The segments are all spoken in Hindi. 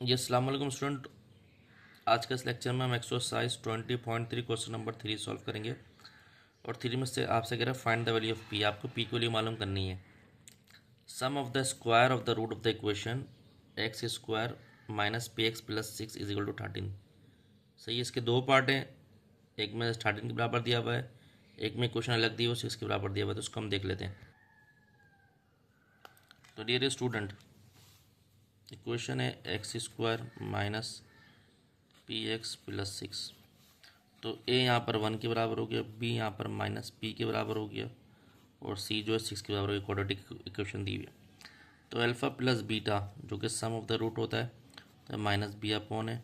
जी अस्सलाम वालेकुम स्टूडेंट। आज के इस लेक्चर में हम एक्सरसाइज 20.3 क्वेश्चन नंबर 3 सॉल्व करेंगे। और 3 में से आपसे कह रहा है find the value of P. आपको पी की वैल्यू मालूम करनी है। Sum of the square of the root of the equation X square minus P X plus 6 is equal to 13। सही है। इसके दो पार्ट हैं, एक में 13 के बराबर दिया हुआ है, एक में क्वेश्चन अलग दिया हुआ 6 के बराबर दिया हुआ है। तो उसको हम देख लेते हैं। तो डियर स्टूडेंट, इक्वेशन है x square minus P X plus 6। तो ए यहाँ पर 1 के बराबर हो गया, बी यहाँ पर माइनस पी के बराबर हो गया, और सी जो है 6 के बराबर हो गया। क्वाड्रेटिक इक्वेशन दी हुई है। तो अल्फ़ा प्लस बीटा जो कि सम ऑफ द रूट होता है तो माइनस बी अपॉन है।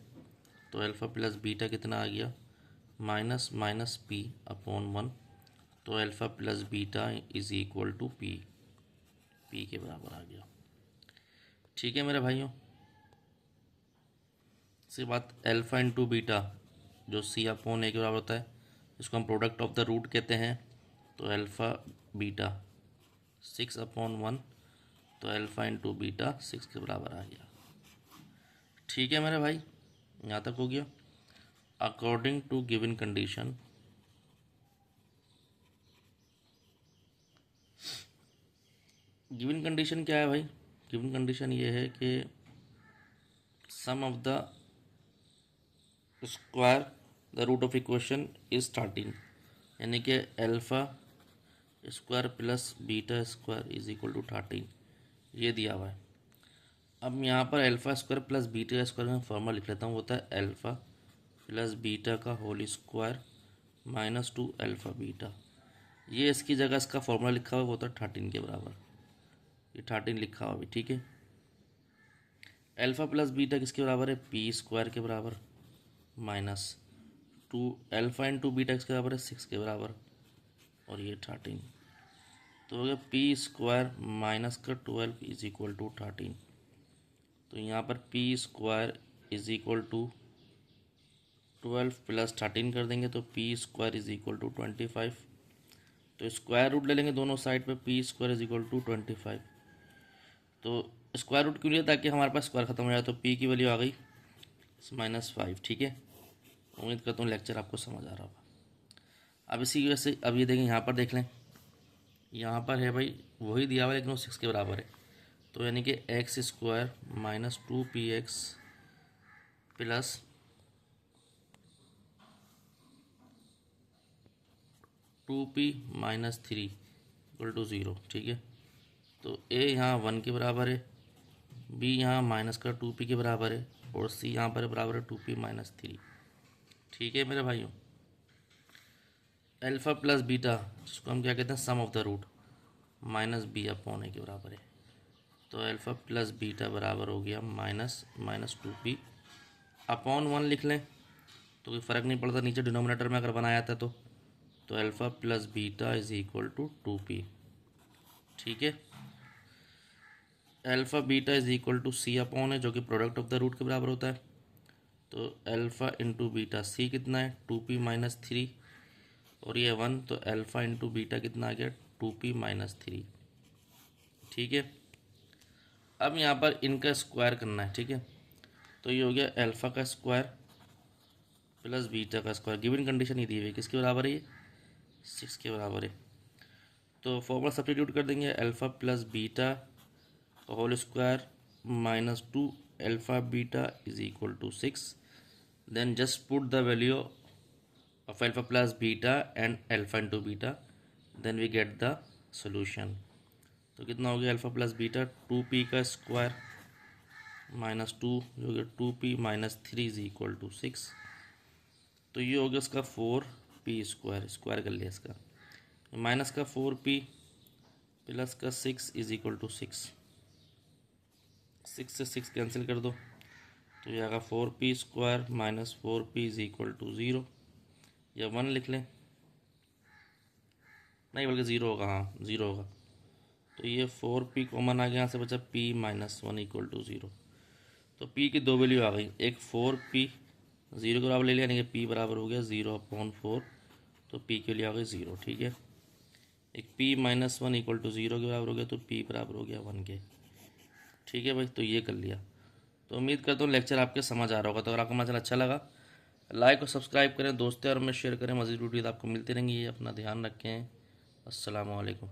तो अल्फ़ा प्लस बीटा कितना आ गया, माइनस माइनस पी अपॉन 1। तो alpha plus beta is equal to P, P के बराबर आ गया। ठीक है मेरे भाइयों। इसके बाद अल्फ़ा इंटू बीटा जो सी अपॉन ए के बराबर होता है, इसको हम प्रोडक्ट ऑफ द रूट कहते हैं। तो अल्फ़ा बीटा 6 अपॉन 1, तो अल्फ़ा इंटू बीटा 6 के बराबर आ गया। ठीक है मेरे भाई, यहाँ तक हो गया। According to given condition, given condition क्या है भाई? गिवन कंडीशन ये है कि sum of the square the root of equation is 13, यानी कि alpha square plus beta square is equal to 13, ये दिया हुआ है। अब यहाँ पर alpha square plus beta square में फॉर्मूला लिख लेता हूँ। होता है अल्फ़ा प्लस बीटा का whole square minus 2 alpha beta. ये इसकी जगह इसका फॉर्मूला लिखा हुआ होता है 13 के बराबर। ये 13 लिखा हुआ भी ठीक है। अल्फ़ा प्लस बीटा किसके बराबर है? पी स्क्वायर के बराबर माइनस 2 अल्फ़ा इंटू बीटा किसके बराबर है? 6 के बराबर, और ये 13। तो हो गया पी स्क्वायर माइनस का 12 इज इक्वल टू 13। तो यहाँ पर P square is equal to 12 plus 13 कर देंगे, तो P square is equal to 25। तो स्क्वायर रूट ले लेंगे दोनों साइड पे, P square is equal to 25। तो स्क्वायर रूट क्यों लिया? ताकि हमारे पास स्क्वायर खत्म हो जाए। तो पी की वैल्यू आ गई -5। ठीक है, उम्मीद करता हूँ लेक्चर आपको समझ आ रहा होगा। अब इसी वजह से अब ये देखें, यहाँ पर देख लें, यहाँ पर है भाई वही दिया हुआ है लेकिन वो 6 के बराबर है। तो यानी कि x square minus 2px plus 2p minus 3 equal to 0। ठीक है, तो ए यहाँ 1 के बराबर है, बी यहाँ माइनस का 2p के बराबर है, और सी यहाँ पर बराबर है 2p माइनस 3। ठीक है मेरे भाइयों। अल्फ़ा प्लस बीटा जिसको हम क्या कहते हैं sum of the root, minus B upon A के बराबर है। तो अल्फ़ा प्लस बीटा बराबर हो गया माइनस माइनस 2p अपॉन 1 लिख लें तो कोई फ़र्क नहीं पड़ता नीचे डिनोमिनेटर में अगर बनाया था तो alpha plus beta is equal to 2p। ठीक है, alpha beta is equal to C upon है जो कि प्रोडक्ट ऑफ द रूट के बराबर होता है। तो अल्फ़ा इंटू बीटा सी कितना है? 2p माइनस 3, और ये 1, तो अल्फ़ा इंटू बीटा कितना आ गया? 2p minus 3। ठीक है, अब यहाँ पर इनका स्क्वायर करना है। ठीक है, तो ये हो गया अल्फ़ा का स्क्वायर प्लस बीटा का स्क्वायर। गिवन कंडीशन ही दी हुई है, किसके बराबर है? ये 6 के बराबर है। तो फॉर्मूला सब्स्टिट्यूट कर देंगे, alpha plus beta whole square minus 2 alpha beta is equal to 6। Then just put the value of alpha plus beta and alpha into beta, then we get the solution. तो कितना हो गया? अल्फ़ा प्लस बीटा 2p का स्क्वायर माइनस 2 जो कि 2p minus 3 is equal to 6। तो ये हो गया इसका 4p स्क्वायर, स्क्वायर कर लिया इसका, माइनस का 4p प्लस का 6 इज इक्वल टू 6। 6 से 6 कैंसिल कर दो तो ये आएगा 4p square minus 4p is equal to 0, या 1 लिख लें, नहीं बल्कि 0 होगा, हाँ 0 होगा। तो ये 4p कॉमन आ गया, यहाँ से बचा p माइनस 1 इक्वल टू 0। तो p की दो वैल्यू आ गई, एक 4p 0 के बराबर ले लिया, यानी कि p बराबर हो गया 0/4, तो p के लिए आ गई 0। ठीक है, एक p माइनस 1 इक्वल टू 0 के बराबर हो गया, तो p बराबर हो गया 1 के। ठीक है भाई, तो ये कर लिया। तो उम्मीद करता हूँ लेक्चर आपके समझ आ रहा होगा। तो अगर आपको हमारा अच्छा लगा, लाइक और सब्सक्राइब करें, दोस्तों और में शेयर करें। मज़ीद वीडियो आपको मिलती रहेंगी। अपना ध्यान रखें। अस्सलाम वालेकुम।